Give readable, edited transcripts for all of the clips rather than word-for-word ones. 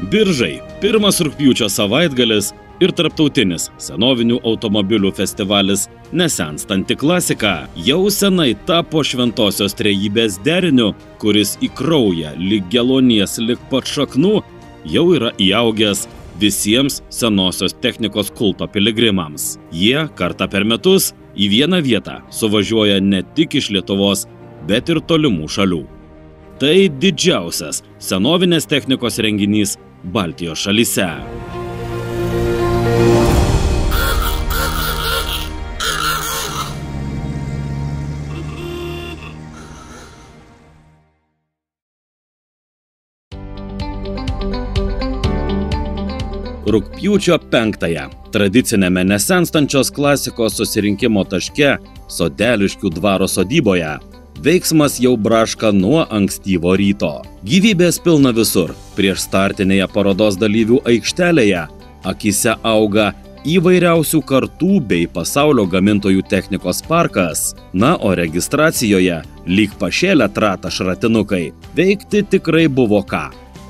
Biržai – pirmas rugpjūčio savaitgalis ir tarptautinis senovinių automobilių festivalis Nesenstanti klasika jau senai tapo šventosios trejybės deriniu, kuris į kraują lyg gelonies lig pat šaknų jau yra įaugęs visiems senosios technikos kulto piligrimams. Jie kartą per metus į vieną vietą suvažiuoja ne tik iš Lietuvos, bet ir tolimų šalių. Tai didžiausias senovinės technikos renginys Baltijos šalyse. Rugpjūčio 5-ąją tradicinėme Nesenstančios klasikos susirinkimo taške Sodeliškių dvaro sodyboje veiksmas jau braška nuo ankstyvo ryto. Gyvybės pilna visur. Prieš startinėje parodos dalyvių aikštelėje akyse auga įvairiausių kartų bei pasaulio gamintojų technikos parkas. Na, o registracijoje, lyg pašėlę tratą šratinukai, veikti tikrai buvo ką.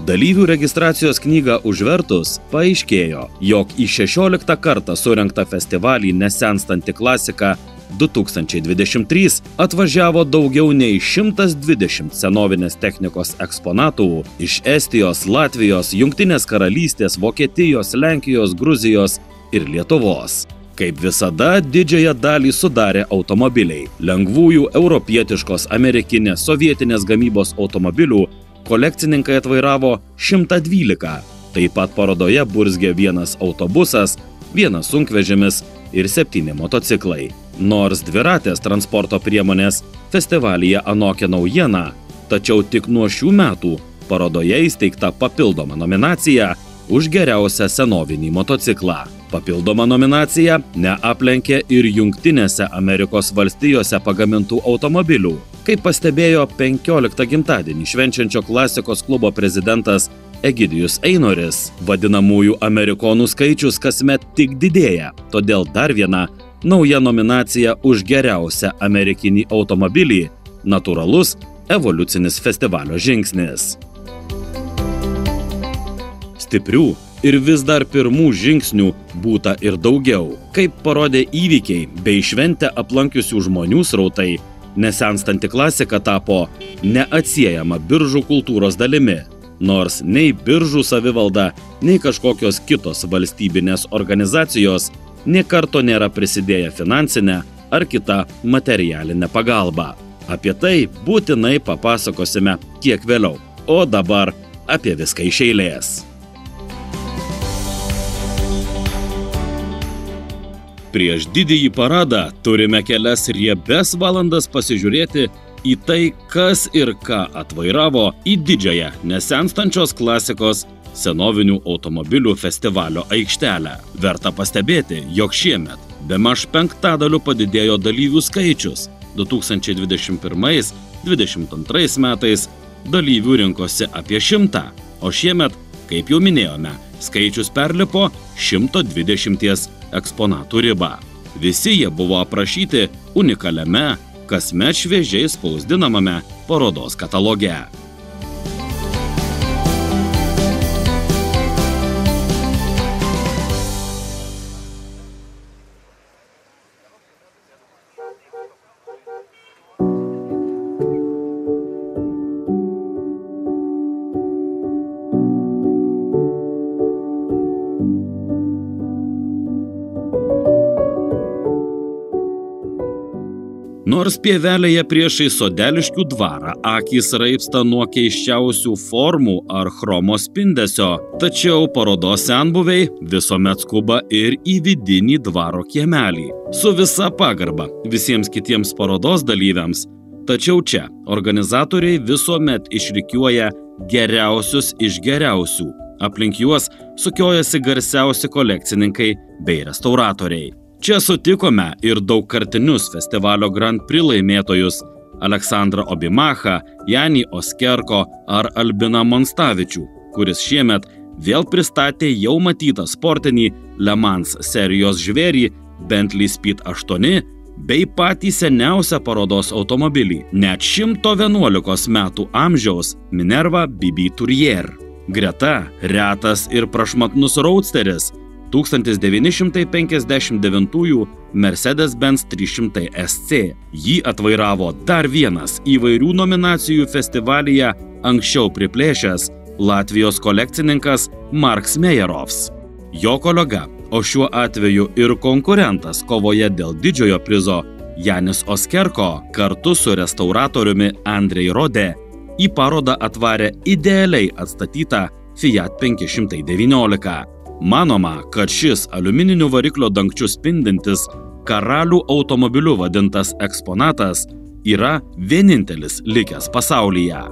Dalyvių registracijos knygą užvertus paaiškėjo, jog į 16 kartą surengtą festivalį Nesenstanti klasika 2023 atvažiavo daugiau nei 120 senovinės technikos eksponatų iš Estijos, Latvijos, Jungtinės karalystės, Vokietijos, Lenkijos, Gruzijos ir Lietuvos. Kaip visada, didžiąją dalį sudarė automobiliai. Lengvųjų europietiškos, amerikinės, sovietinės gamybos automobilių kolekcininkai atvairavo 112. Taip pat parodoje burzgė vienas autobusas, vienas sunkvežimis ir 7 motociklai. Nors dviratės transporto priemonės festivalyje anokia naujiena, tačiau tik nuo šių metų parodoje įsteigta papildoma nominacija už geriausią senovinį motociklą. Papildoma nominacija neaplenkė ir Jungtinėse Amerikos valstijose pagamintų automobilių. Kaip pastebėjo 15 gimtadienį švenčiančio klasikos klubo prezidentas Egidijus Einoris, vadinamųjų amerikonų skaičius kasmet tik didėja, todėl dar viena nauja nominacija už geriausią amerikinį automobilį – natūralus evoliucinis festivalio žingsnis. Stiprių ir vis dar pirmų žingsnių būta ir daugiau. Kaip parodė įvykiai bei šventę aplankiusių žmonių srautai, Nesenstanti klasika tapo neatsiejama Biržų kultūros dalimi. Nors nei Biržų savivalda, nei kažkokios kitos valstybinės organizacijos nė karto nėra prisidėję finansinę ar kitą materialinę pagalbą. Apie tai būtinai papasakosime kiek vėliau, o dabar apie viską iš eilės. Prieš didįjį paradą turime kelias riebes valandas pasižiūrėti į tai, kas ir ką atvairavo į didžiąją Nesenstančios klasikos senovinių automobilių festivalio aikštelę. Verta pastebėti, jog šiemet bemaž 5% padidėjo dalyvių skaičius. 2021-2022 metais dalyvių rinkosi apie 100, o šiemet, kaip jau minėjome, skaičius perlipo 120 eksponatų ribą. Visi jie buvo aprašyti unikaliame, kasmet šviežiai spausdinamame parodos kataloge. Nors pievelėje priešai Sodeliškių dvarą akys raibsta nuo keisčiausių formų ar chromo spindesio, tačiau parodos senbuviai visuomet skuba ir į vidinį dvaro kiemelį. Su visa pagarba visiems kitiems parodos dalyviams, tačiau čia organizatoriai visuomet išrikiuoja geriausius iš geriausių. Aplink juos sukiojasi garsiausi kolekcininkai bei restauratoriai. Čia sutikome ir daugkartinius festivalio Grand Prix laimėtojus Aleksandrą Obimachą, Janį Oskerko ar Albiną Monstavičių, kuris šiemet vėl pristatė jau matytą sportinį Le Mans serijos žvėrį Bentley Speed 8 bei patį seniausią parodos automobilį, net 111 metų amžiaus Minerva BB Tourier. Greta retas ir prašmatnus roadsteris 1959 Mercedes-Benz 300 SC. Jį atvairavo dar vienas įvairių nominacijų festivalyje anksčiau priplėšęs Latvijos kolekcininkas Marks Mejerovs. Jo kolega, o šiuo atveju ir konkurentas kovoje dėl didžiojo prizo Janis Oskerko kartu su restauratoriumi Andrej Rode į parodą atvarė idealiai atstatytą Fiat 519. Manoma, kad šis aliumininių variklio dangčių spindintis karalių automobiliu vadintas eksponatas yra vienintelis likęs pasaulyje.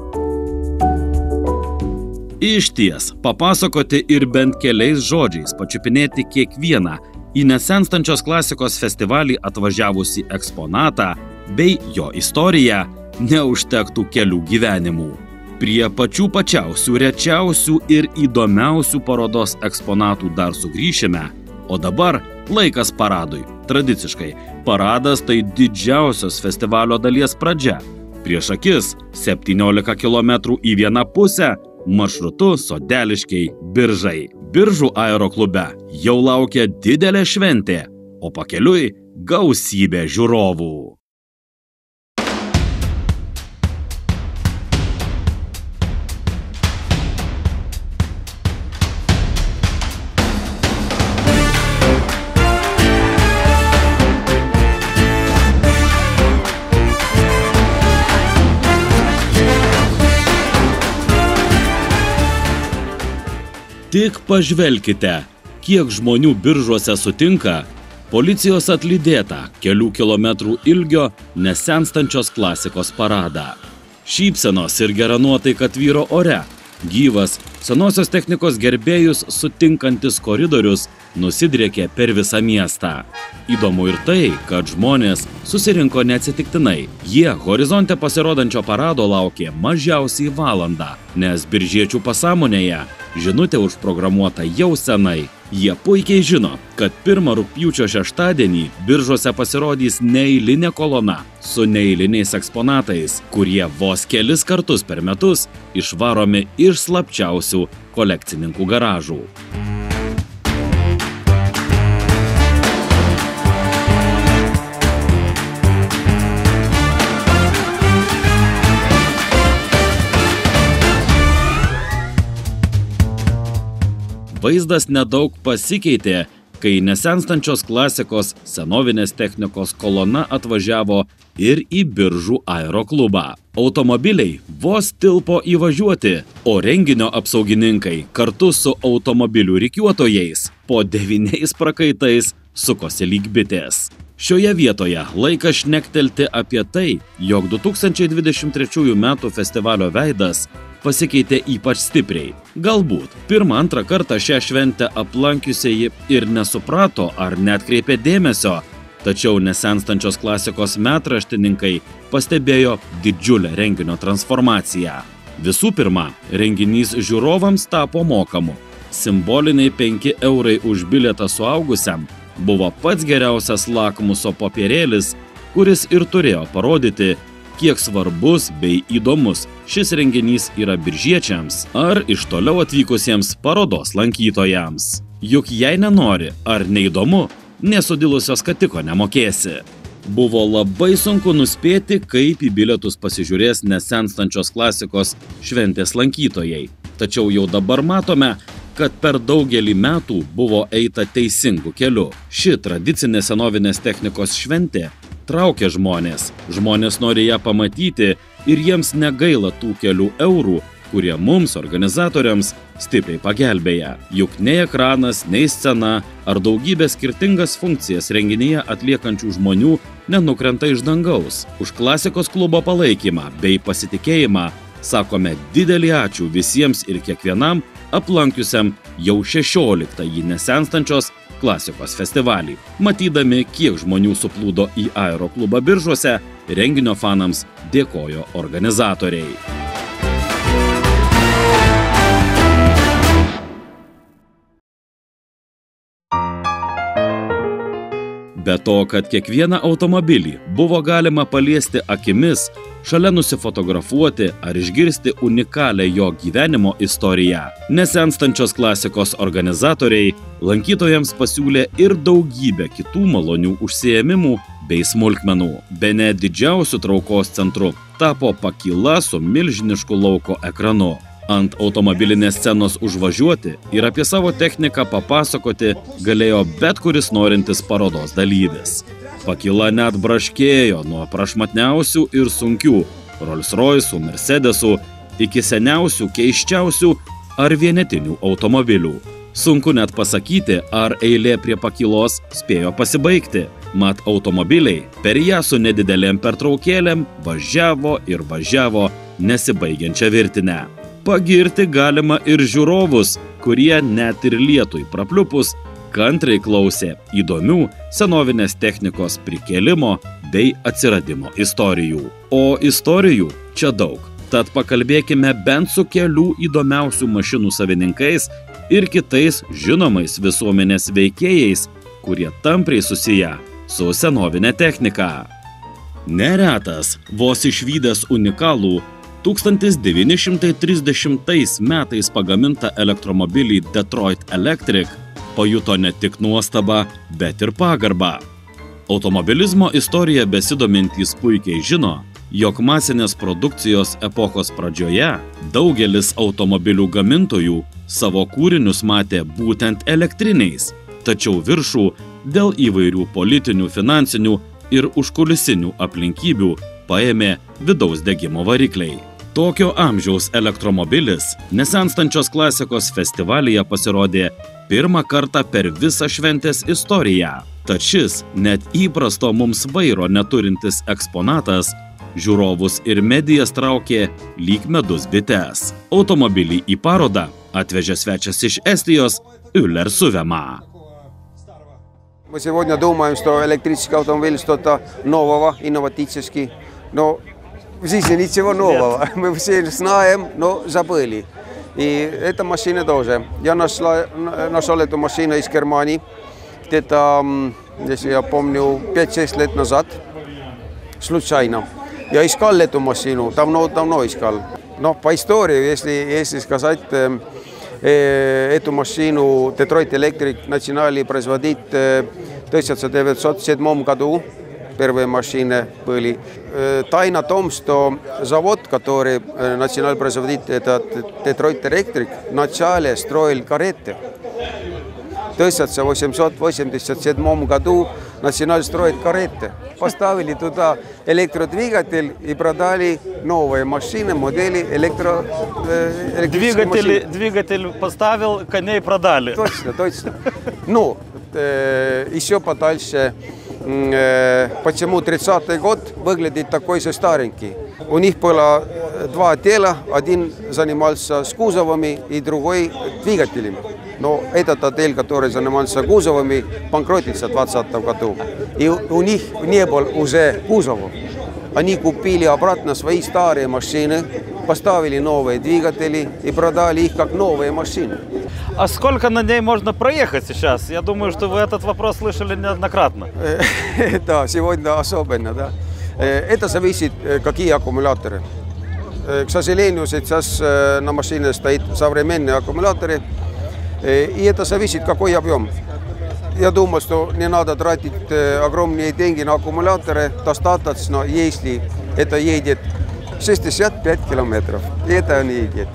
Išties, papasakoti ir bent keliais žodžiais pačiupinėti kiekvieną į nesenstančios klasikos festivalį atvažiavusį eksponatą bei jo istoriją neužtektų kelių gyvenimų. Prie pačių pačiausių, rečiausių ir įdomiausių parodos eksponatų dar sugrįšime, o dabar laikas paradui. Tradiciškai, paradas tai didžiausios festivalio dalies pradžia. Prieš akis 17 km į vieną pusę maršrutu Sodeliškiai Biržai. Biržų aeroklube jau laukia didelė šventė, o pakeliui gausybė žiūrovų. Tik pažvelkite, kiek žmonių Biržuose sutinka policijos atlydėtą kelių kilometrų ilgio nesenstančios klasikos paradą. Šypsenos ir gera nuotaika tvyro ore. Gyvas, senosios technikos gerbėjus sutinkantis koridorius nusidriekė per visą miestą. Įdomu ir tai, kad žmonės susirinko neatsitiktinai. Jie horizonte pasirodančio parado laukė mažiausiai valandą, nes biržiečių pasąmonėje žinutė užprogramuota jau senai. Jie puikiai žino, kad 1 rugpjūčio šeštadienį Biržuose pasirodys neeilinė kolona su neeiliniais eksponatais, kurie vos kelis kartus per metus išvaromi iš slapčiausių kolekcininkų garažų. Vaizdas nedaug pasikeitė, kai nesenstančios klasikos senovinės technikos kolona atvažiavo ir į Biržų aeroklubą. Automobiliai vos tilpo įvažiuoti, o renginio apsaugininkai kartu su automobilių rikiuotojais po 9 prakaitais sukosi lyg bitės. Šioje vietoje laikas šnektelti apie tai, jog 2023 metų festivalio veidas pasikeitė ypač stipriai. Galbūt pirmą-antrą kartą šią šventę aplankiusieji ir nesuprato ar neatkreipė dėmesio, tačiau nesenstančios klasikos metraštininkai pastebėjo didžiulę renginio transformaciją. Visų pirma, renginys žiūrovams tapo mokamu. Simboliniai 5 eurai už bilietą suaugusiam buvo pats geriausias lakmuso popierėlis, kuris ir turėjo parodyti, kiek svarbus bei įdomus šis renginys yra biržiečiams ar iš toliau atvykusiems parodos lankytojams. Juk jei nenori ar neįdomu, nesudilusios katiko nemokėsi. Buvo labai sunku nuspėti, kaip į bilietus pasižiūrės nesenstančios klasikos šventės lankytojai. Tačiau jau dabar matome, kad per daugelį metų buvo eita teisingu keliu. Ši tradicinė senovinės technikos šventė traukia žmonės. Žmonės nori ją pamatyti ir jiems negaila tų kelių eurų, kurie mums, organizatoriams, stipriai pagelbėja. Juk nei ekranas, nei scena ar daugybė skirtingas funkcijas renginyje atliekančių žmonių nenukrenta iš dangaus. Už klasikos klubo palaikymą bei pasitikėjimą sakome didelį ačiū visiems ir kiekvienam aplankiusiam jau 16-ąjį nesenstančios klasikos festivalį. Matydami, kiek žmonių suplūdo į aeroklubą Biržuose, renginio fanams dėkojo organizatoriai. Be to, kad kiekvieną automobilį buvo galima paliesti akimis, šalia nusifotografuoti ar išgirsti unikalią jo gyvenimo istoriją, nesenstančios klasikos organizatoriai lankytojams pasiūlė ir daugybę kitų malonių užsiėmimų bei smulkmenų. Bene didžiausiu traukos centru tapo pakyla su milžinišku lauko ekranu. Ant automobilinės scenos užvažiuoti ir apie savo techniką papasakoti galėjo bet kuris norintis parodos dalyvis. Pakyla net braškėjo nuo prašmatniausių ir sunkių Rolls-Royce'ų, Mercedes'ų iki seniausių, keisčiausių ar vienetinių automobilių. Sunku net pasakyti, ar eilė prie pakylos spėjo pasibaigti. Mat automobiliai per ją su nedidelėm pertraukėlėm važiavo ir važiavo nesibaigiančią virtinę. Pagirti galima ir žiūrovus, kurie net ir lietui prapliupus kantriai klausė įdomių senovinės technikos prikėlimo bei atsiradimo istorijų. O istorijų čia daug, tad pakalbėkime bent su kelių įdomiausių mašinų savininkais ir kitais žinomais visuomenės veikėjais, kurie tampriai susiję su senovinė technika. Neretas, vos išvydęs unikalų 1930 metais pagamintą elektromobilį Detroit Electric pajuto ne tik nuostabą, bet ir pagarbą. Automobilizmo istorija besidomintys puikiai žino, jog masinės produkcijos epochos pradžioje daugelis automobilių gamintojų savo kūrinius matė būtent elektriniais, tačiau viršų dėl įvairių politinių, finansinių ir užkulisinių aplinkybių paėmė vidaus degimo varikliai. Tokio amžiaus elektromobilis nesenstančios klasikos festivalyje pasirodė pirmą kartą per visą šventės istoriją. Tad šis net įprasto mums vairo neturintis eksponatas žiūrovus ir medijas traukė lyg medus bites. Automobilį į parodą atvežė svečias iš Estijos Uller Suvema. Мы сегодня думаем, что электрический автомобиль что-то нового, инноватический. Но в жизни ничего нового. Мы все знаем, но забыли. И эта машина тоже. Я нашел эту машину из Германии где-то, если я помню, 5-6 лет назад. Случайно. Я искал эту машину, давно искал. Но по истории, если сказать, эту машину Detroit Electric начинали производить в 1907 году. Первые машины были. Тайна в том, что завод, который начинал производить этот Detroit Electric, вначале строил кареты. В 1887 году начинали строить кареты. Поставили туда электродвигатель и продали новые машины, модели электрических машин. Двигатель поставил, коней продали. Точно. Ну, еще подальше, почему 30-й год выглядит такой же старенький. У них было два отдела, один занимался с кузовами и другой двигателями. Но этот отдел, который занимался кузовами, банкротился в 2020 году. И у них не было уже кузовов. Они купили обратно свои старые машины, поставили новые двигатели и продали их как новые машины. А сколько на ней можно проехать сейчас? Я думаю, что вы этот вопрос слышали неоднократно. Да, сегодня особенно, да. Это зависит, какие аккумуляторы. К сожалению, сейчас на машине стоят современные аккумуляторы, и это зависит, какой объем. Я думаю, что не надо тратить огромные деньги на аккумуляторы, достаточно, если это едет 65 километров. И это не едет.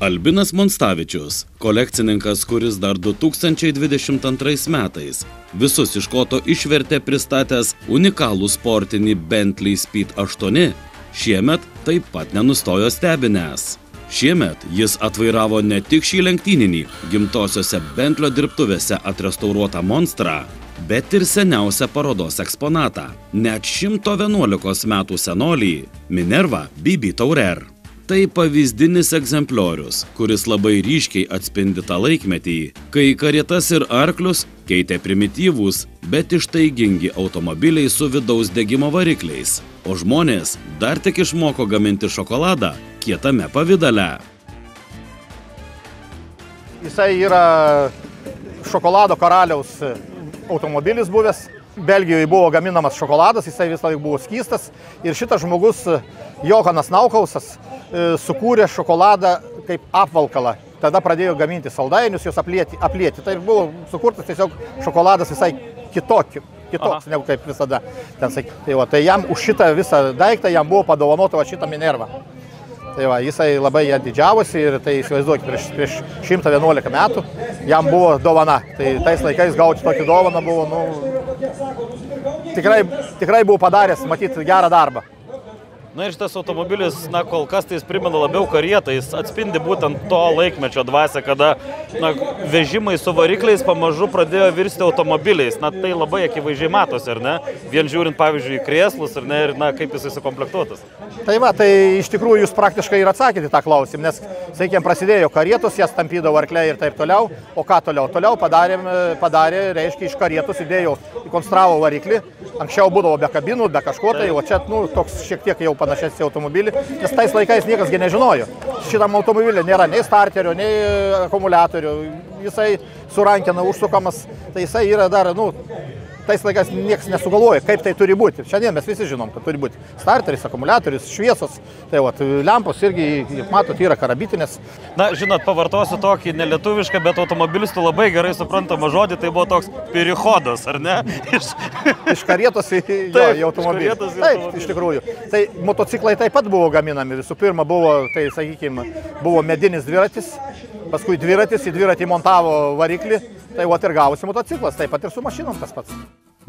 Albinas Monstavičius, kolekcininkas, kuris dar 2022 metais visus iš koto išvertė pristatęs unikalų sportinį Bentley Speed 8, šiemet taip pat nenustojo stebinęs. Šiemet jis atvairavo ne tik šį lenktyninį gimtosiose Bentlio dirbtuvėse atrestauruotą monstrą, bet ir seniausią parodos eksponatą, net 111 metų senolį Minerva BB Tourer. Tai pavyzdinis egzempliorius, kuris labai ryškiai atspindi tą laikmetį, kai karietas ir arklius keitė primityvūs, bet ištaigingi automobiliai su vidaus degimo varikliais, o žmonės dar tik išmoko gaminti šokoladą kietame pavidale. Jisai yra šokolado karaliaus automobilis buvęs. Belgijoje buvo gaminamas šokoladas, jisai visą laiką buvo skystas. Ir šitas žmogus, Johanas Naukausas, sukūrė šokoladą kaip apvalkalą. Tada pradėjo gaminti saldainius, juos aplieti. Tai buvo sukurtas tiesiog šokoladas visai kitoks negu kaip visada. Tai jam už šitą visą daiktą jam buvo padovanota šitą Minerva. Tai va, jisai labai ją didžiavosi ir tai įsivaizduokit, prieš 111 metų jam buvo dovana. Tai tais laikais gauti tokį dovaną buvo, tikrai buvo padaręs, matyti, gerą darbą. Na ir šitas automobilis, kol kas tai jis primena labiau karietą, jis atspindi būtent to laikmečio dvasią, kada vežimai su varikliais pamažu pradėjo virsti automobiliais. Tai labai akivaizdžiai matosi, ar ne? Vien žiūrint, pavyzdžiui, į krėslus, ar ne, ir kaip jisai sukomplektuotas. Tai va, tai iš tikrųjų jūs praktiškai ir atsakėte tą klausimą, nes, sakykime, prasidėjo karietos, jas tampydavo arkliai ir taip toliau, o ką toliau? Toliau padarė, reiškia, iš karietos įdėjo, įkonstravo variklį, anksčiau būdavo be kabinų, be kažko, tai o čia, toks šiek tiek jau panašesnis į automobilį, nes tais laikais niekasgi nežinojo. Šitam automobilį nėra nei starterio, nei akumuliatorių, jisai surankina, užsukamas, tai jisai yra dar, tais laikais niekas nesugalvoja, kaip tai turi būti. Šiandien mes visi žinom, kad turi būti starteris, akumuliatorius, šviesos, tai lempos irgi, matot, yra karabitinės. Na, žinot, pavartosiu tokį nelietuvišką, bet automobilistų labai gerai suprantamą žodį, tai buvo toks pirichodas, ar ne? Iš karietos į automobilį. Taip, iš tikrųjų. Tai motociklai taip pat buvo gaminami. Visų pirma buvo, tai sakykime, buvo medinis dviratis, paskui dviratis, į dviratį montavo variklį. Tai ir gavosi motociklas, taip pat ir su mašinom tas pats.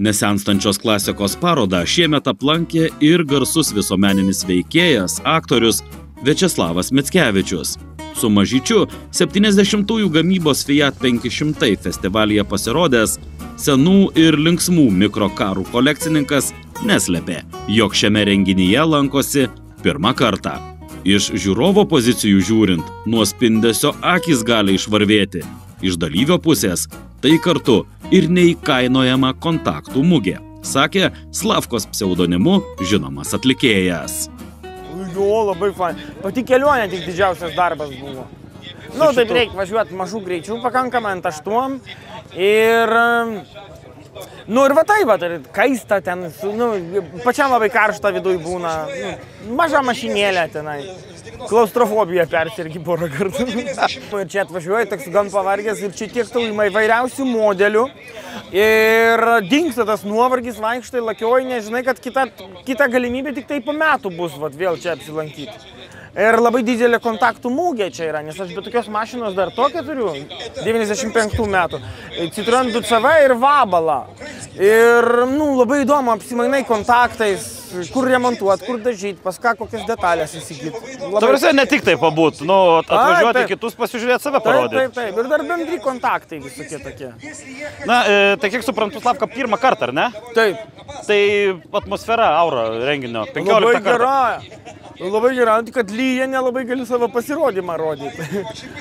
Nesenstančios klasikos parodą šiemet aplankė ir garsus visuomeninis veikėjas, aktorius Viačeslavas Mickevičius. Su mažyčiu 70-ųjų gamybos Fiat 500 festivalyje pasirodęs senų ir linksmų mikrokarų kolekcininkas neslėpė, jog šiame renginyje lankosi pirmą kartą. Iš žiūrovo pozicijų žiūrint, nuo spindesio akys gali išvarvėti. Iš dalyvio pusės tai kartu ir neįkainojama kontaktų mugė, sakė Slavkos pseudonimu žinomas atlikėjas. Jo, labai fain. Pati kelionė tik didžiausias darbas buvo. Taip reikia važiuoti mažų greičių pakankamai ant 8 ir... ir va taip, kaista ten, pačiam labai karšta viduj būna, maža mašinėlė tenai. Klaustrofobija persirgi porą kartų. Ir čia atvažiuoju, toks gan pavargęs ir čia tiek tau įvairiausių modelių. Ir dingsta tas nuovargis, vaikštai, lakioji, nežinai, kad kita galimybė tik tai po metų bus vėl čia apsilankyti. Ir labai didelė kontaktų mugė čia yra, nes aš be tokios mašinos dar tokią turiu, 95 metų. Citroen 2CV ir Vabalą. Ir, labai įdomu, apsimainai kontaktais, kur remontuoti, kur dažyti, pas ką kokias detalės įsigyti. Tavrasi, ne tik tai pabūt, atvažiuoti kitus, pasižiūrėti, save parodyti. Taip. Ir dar bendri kontaktai visokie tokie. Na, tai kiek suprantu, Slavka, pirmą kartą, ar ne? Taip. Tai atmosfera, aura renginio, 15 kartą. Labai gera, tik kad lyja, nelabai gali savo pasirodymą rodyti.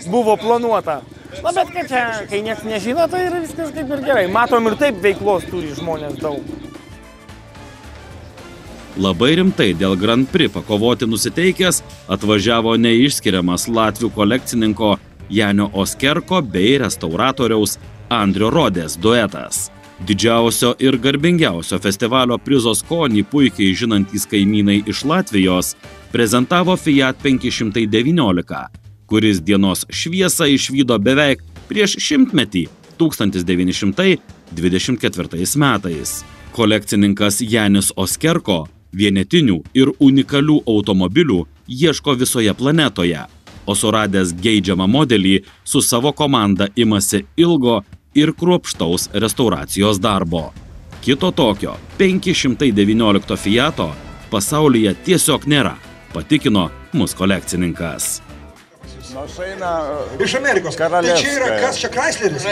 Buvo planuota. Bet kai niekas nežino, tai yra viskas kaip ir gerai. Matom ir taip veiklos turi žmonės daug. Labai rimtai dėl Grand Prix pakovoti nusiteikęs atvažiavo neišskiriamas latvių kolekcininko Janio Oskerko bei restauratoriaus Andrio Rodės duetas. Didžiausio ir garbingiausio festivalio prizo skonį puikiai žinantys kaimynai iš Latvijos prezentavo Fiat 519, kuris dienos šviesą išvydo beveik prieš 100-metį 1924 metais. Kolekcininkas Janis Oskerko vienetinių ir unikalių automobilių ieško visoje planetoje, o suradęs geidžiamą modelį su savo komanda imasi ilgo ir kruopštaus restauracijos darbo. Kito tokio 519 Fiato pasaulyje tiesiog nėra, patikino mus kolekcininkas. Mašina iš Amerikos. Королевская. Tai čia yra kas čia Chrysleris?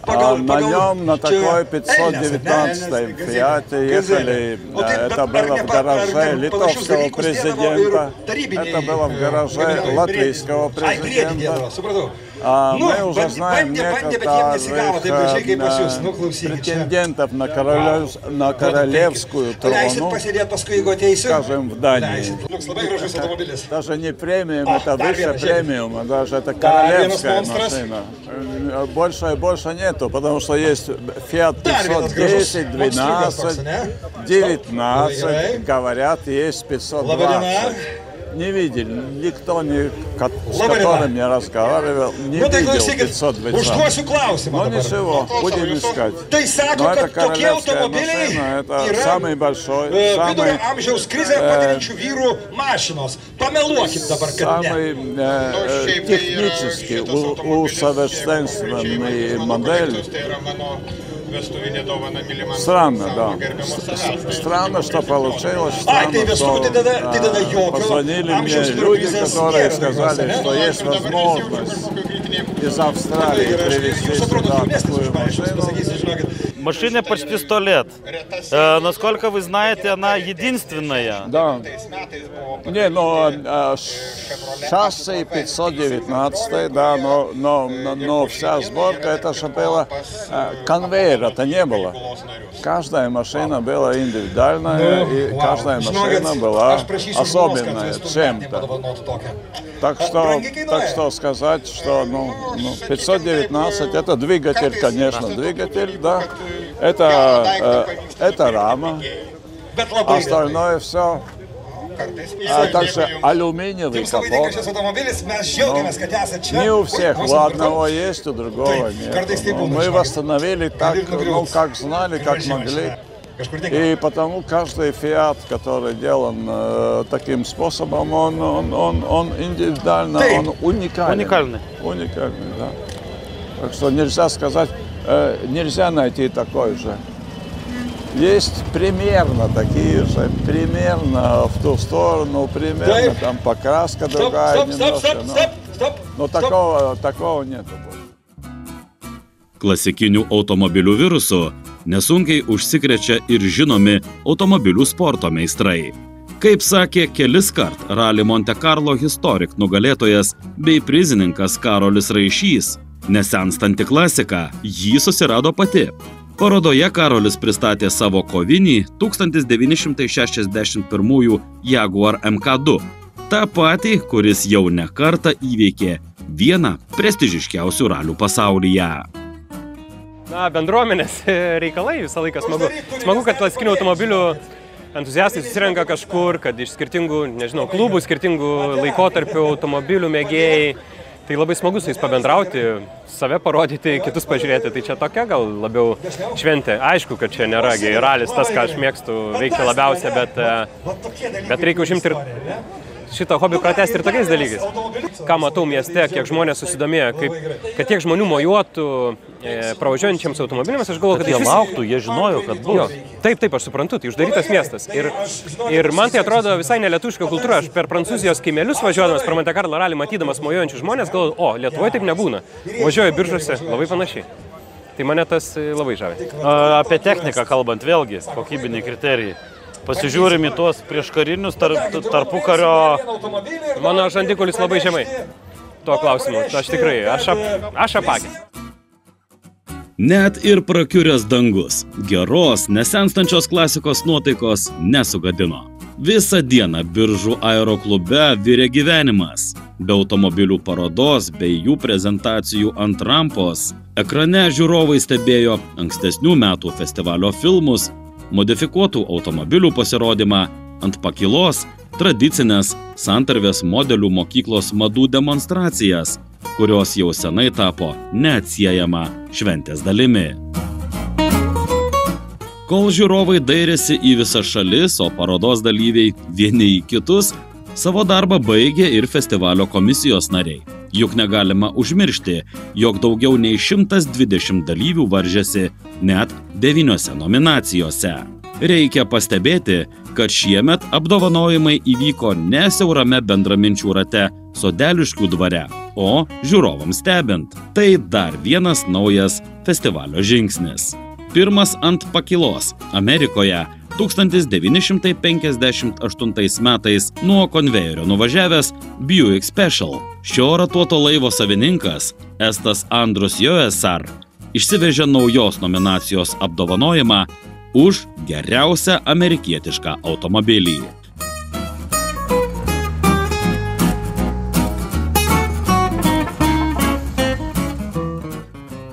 На нем, на такой 519 Фиате ехали. Это было в гараже литовского президента. Это было в гараже латвийского президента. Мы уже знаем некоторых претендентов на королевскую трону, скажем, в Дании. Даже не премиум, это выше премиума, даже это королевская машина. Больше нету, потому что есть Fiat 510, 12, 19, говорят, есть 520. Не видел, никто, с которым я разговаривал, не видел 520. Но ничего, будем искать. Но это королевская машина, это самый большой, самый технически усовершенствованный модель. Странно, да. Странно, что получилось. Странно, что позвонили мне люди, которые сказали, что есть возможность из Австралии привезти сюда такую машину. Машине почти 100 лет. Насколько вы знаете, она единственная. Да. Не, но шасси 519, да, но вся сборка, это же было конвейера-то не было. Каждая машина была индивидуальная, и каждая машина была особенная чем-то. Так что сказать, что 519 это двигатель, конечно, двигатель, да. Это рама, остальное все. А также алюминиевый капот. Не у всех, у одного есть, у другого нет. Мы восстановили так, как знали, как могли. И потому каждый Fiat, который делан таким способом, он индивидуально, он уникальный. Уникальный, да. Так что нельзя сказать, нельзя найти такой же. Есть примерно такие же, примерно в ту сторону, примерно там покраска другая немножко. Но такого нету. Klasikinių automobilių virusu nesunkiai užsikrečia ir žinomi automobilių sporto meistrai. Kaip sakė keliskart Rally Monte Carlo Historic nugalėtojas bei prizininkas Karolis Raišys, nesenstanti klasika jį susirado pati. Parodoje Karolis pristatė savo kovinį 1961 Jaguar MK2, tą patį, kuris jau ne kartą įveikė vieną prestižiškiausių ralių pasaulyje. Na, bendruomenės reikalai visą laiką smagu. Smagu, kad klasikinių automobilių entuziastai susirenka kažkur, kad iš skirtingų, nežinau, klubų, skirtingų laikotarpių automobilių mėgėjai. Tai labai smagu su jais pabendrauti, save parodyti, kitus pažiūrėti. Tai čia tokia gal labiau šventė. Aišku, kad čia nėra ralis tas, ką aš mėgstu veikti labiausia, bet reikia užimti ir šitą hobį pratęsti ir tokiais dalykais. Ką matau mieste, kiek žmonės susidomėjo, kad tiek žmonių mojuotų pravažiuojančiams automobiliams, aš galvoju, kad jie lauktų, jie žinojo, kad bus. Taip, aš suprantu, tai uždarytas miestas. Ir man tai atrodo visai nelietuviška kultūra. Aš per Prancūzijos kaimelius važiuodamas per Monte Carlo ralį, matydamas mojuojančius žmonės, galvoju, o, Lietuvoje taip nebūna. Važiuoju Biržuose, labai panašiai. Tai mane tas labai žavi. Apie techniką kalbant, vėlgi, kokybiniai kriterijai. Pasižiūrim į tuos prieškarinius tarpukario. Mano žandikulis labai žemai. Tuo klausimu. Aš tikrai, aš apakęs. Net ir prakiuręs dangus geros, nesenstančios klasikos nuotaikos nesugadino. Visą dieną Biržų aeroklube virė gyvenimas. Be automobilių parodos bei jų prezentacijų ant rampos, ekrane žiūrovai stebėjo ankstesnių metų festivalio filmus, modifikuotų automobilių pasirodymą, ant pakylos tradicinės santarvės modelių mokyklos madų demonstracijas, kurios jau senai tapo neatsiejama šventės dalimi. Kol žiūrovai dairėsi į visas šalis, o parodos dalyviai vieni į kitus, savo darbą baigė ir festivalio komisijos nariai. Juk negalima užmiršti, jog daugiau nei 120 dalyvių varžėsi net 9 nominacijose. Reikia pastebėti, kad šiemet apdovanojimai įvyko ne siaurame bendraminčių rate Sodeliškių dvare, o žiūrovams stebint. Tai dar vienas naujas festivalio žingsnis. Pirmas ant pakylos Amerikoje 1958 metais nuo konvejerio nuvažiavęs Buick Special. Šio ratuoto laivo savininkas, estas Andrus Joesar, išsivežė naujos nominacijos apdovanojimą už geriausią amerikietišką automobilį.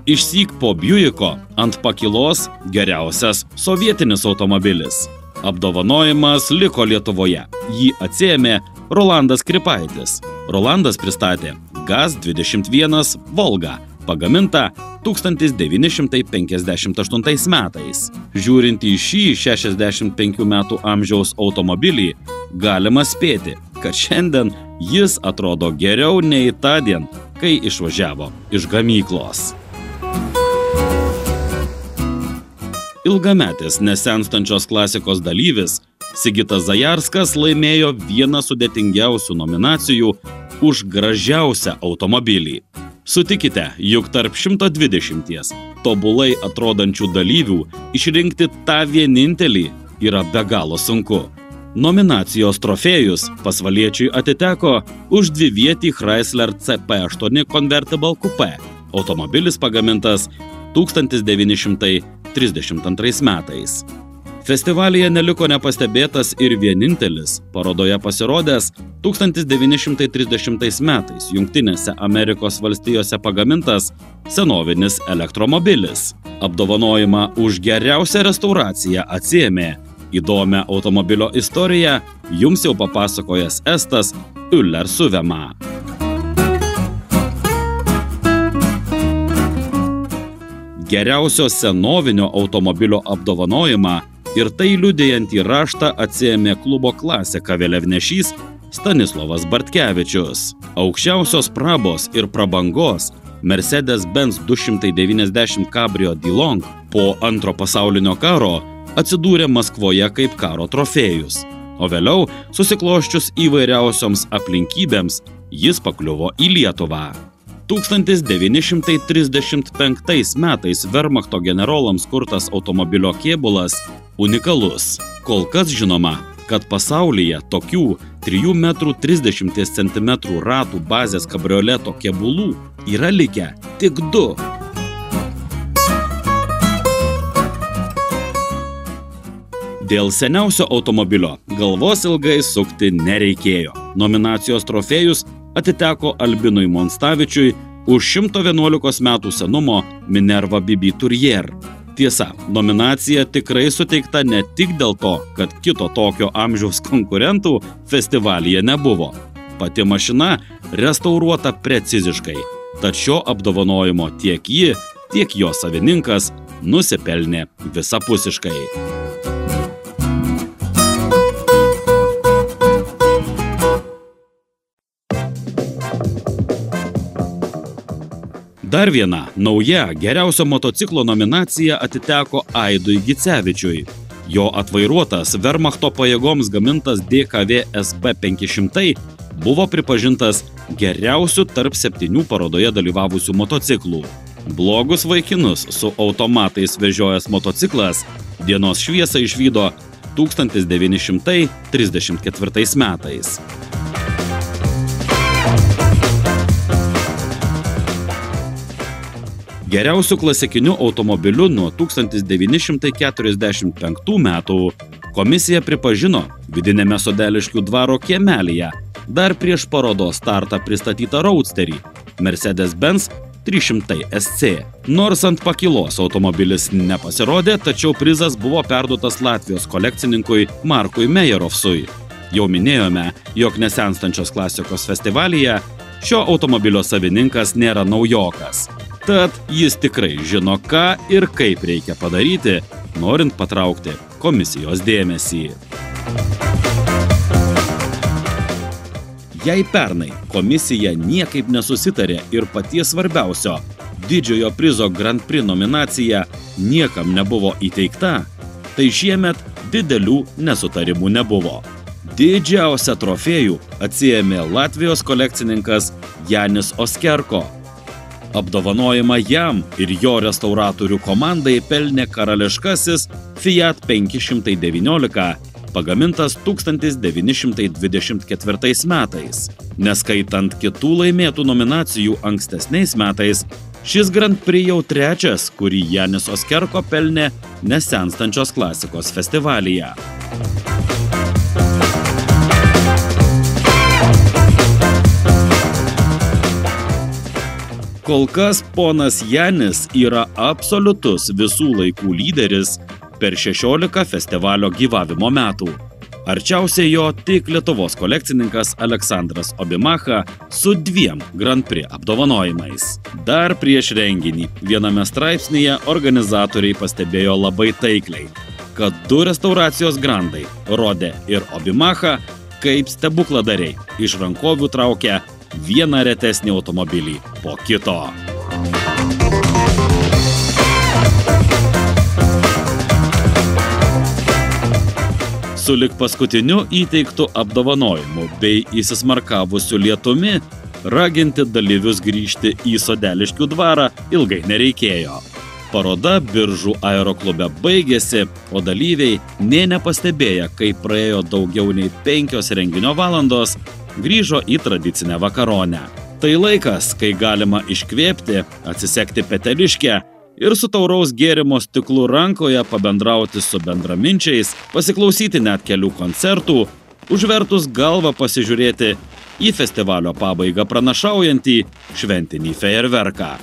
Išsyk po Buicko ant pakylos geriausias sovietinis automobilis. Apdovanojimas liko Lietuvoje. Jį atsiėmė Rolandas Kripaitis. Rolandas pristatė GAZ-21 Volga, pagamintą 1958 metais. Žiūrint į šį 65 metų amžiaus automobilį, galima spėti, kad šiandien jis atrodo geriau nei tądien, kai išvažiavo iš gamyklos. Ilgametis nesenstančios klasikos dalyvis Sigitas Zajarskas laimėjo vieną sudėtingiausių nominacijų už gražiausią automobilį. Sutikite, juk tarp 120 tobulai atrodančių dalyvių išrinkti tą vienintelį yra be galo sunku. Nominacijos trofėjus pasvaliečiui atiteko už dvivietį Chrysler CP8 Convertible Coupe. Automobilis pagamintas 1932 metais. Festivalyje neliko nepastebėtas ir vienintelis parodoje pasirodęs 1930 metais Jungtinėse Amerikos valstijose pagamintas senovinis elektromobilis. Apdovanojimą už geriausią restauraciją atsiėmė įdomią automobilio istoriją jums jau papasakojęs estas Uller Suvema. Geriausio senovinio automobilio apdovanojimą ir tai liudijantį raštą atsiėmė klubo Klasika vėliavnešys Stanislovas Bartkevičius. Aukščiausios prabos ir prabangos Mercedes-Benz 290 Cabrio DeLong po Antro pasaulinio karo atsidūrė Maskvoje kaip karo trofėjus, o vėliau, susiklosčius įvairiausioms aplinkybėms, jis pakliuvo į Lietuvą. 1935 metais Wehrmachto generolams kurtas automobilio kėbulas unikalus. Kol kas žinoma, kad pasaulyje tokių 3,30 cm ratų bazės kabrioleto kėbulų yra likę tik 2. Dėl seniausio automobilio galvos ilgai sukti nereikėjo. Nominacijos trofėjus atiteko Albinui Monstavičiui už 111 metų senumo Minerva BB Tourier. Tiesa, nominacija tikrai suteikta ne tik dėl to, kad kito tokio amžiaus konkurentų festivalyje nebuvo. Pati mašina restauruota preciziškai, tad šio apdovanojimo tiek ji, tiek jo savininkas nusipelnė visapusiškai. Dar viena nauja geriausio motociklo nominacija atiteko Aidui Gicevičiui. Jo atvairuotas Wehrmachto pajėgoms gamintas DKV SB 500 buvo pripažintas geriausiu tarp 7 parodoje dalyvavusių motociklų. Blogus vaikinus su automatais vežiojęs motociklas dienos šviesą išvydo 1934 metais. Geriausiu klasikiniu automobiliu nuo 1945 metų komisija pripažino vidinėme Sodeliškių dvaro kiemelyje dar prieš parodos startą pristatytą Roadsterį Mercedes-Benz 300 SC. Nors ant pakylos automobilis nepasirodė, tačiau prizas buvo perduotas Latvijos kolekcininkui Markui Mejerovsui. Jau minėjome, jog nesenstančios klasikos festivalyje šio automobilio savininkas nėra naujokas. Tad jis tikrai žino, ką ir kaip reikia padaryti, norint patraukti komisijos dėmesį. Jei pernai komisija niekaip nesusitarė ir paties svarbiausio didžiojo prizo Grand Prix nominacija niekam nebuvo įteikta, tai šiemet didelių nesutarimų nebuvo. Didžiausią trofėjų atsiėmė Latvijos kolekcininkas Janis Oskerko. Apdovanojimą jam ir jo restauratorių komandai pelnė karališkasis Fiat 519, pagamintas 1924 metais. Neskaitant kitų laimėtų nominacijų ankstesniais metais, šis Grand Prix jau trečias, kurį Janis Oskerko pelnė nesenstančios klasikos festivalyje. Kol kas ponas Janis yra absoliutus visų laikų lyderis per 16 festivalio gyvavimo metų. Arčiausiai jo tik Lietuvos kolekcininkas Aleksandras Obimacha su 2 Grand Prix apdovanojimais. Dar prieš renginį viename straipsnyje organizatoriai pastebėjo labai taikliai, kad 2 restauracijos grandai Rodė ir Obimacha kaip stebukladariai iš rankovių traukia vieną retesnį automobilį po kito. Sulig paskutiniu įteiktų apdovanojimu bei įsismarkavusiu lietumi, raginti dalyvius grįžti į Sodeliškių dvarą ilgai nereikėjo. Paroda Biržų aeroklube baigėsi, o dalyviai nė nepastebėję, kai praėjo daugiau nei 5 renginio valandos, grįžo į tradicinę vakaronę. Tai laikas, kai galima iškvėpti, atsisekti peteliškę ir su tauraus gėrimo stiklu rankoje pabendrauti su bendraminčiais, pasiklausyti net kelių koncertų, užvertus galvą pasižiūrėti į festivalio pabaigą pranašaujantį šventinį fejerverką.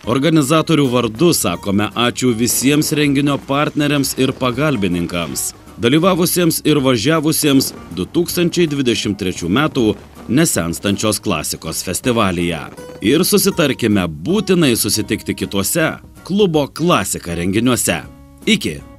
Organizatorių vardu sakome ačiū visiems renginio partneriams ir pagalbininkams, dalyvavusiems ir važiavusiems 2023 metų nesenstančios klasikos festivalyje. Ir susitarkime būtinai susitikti kituose klubo Klasika renginiuose. Iki!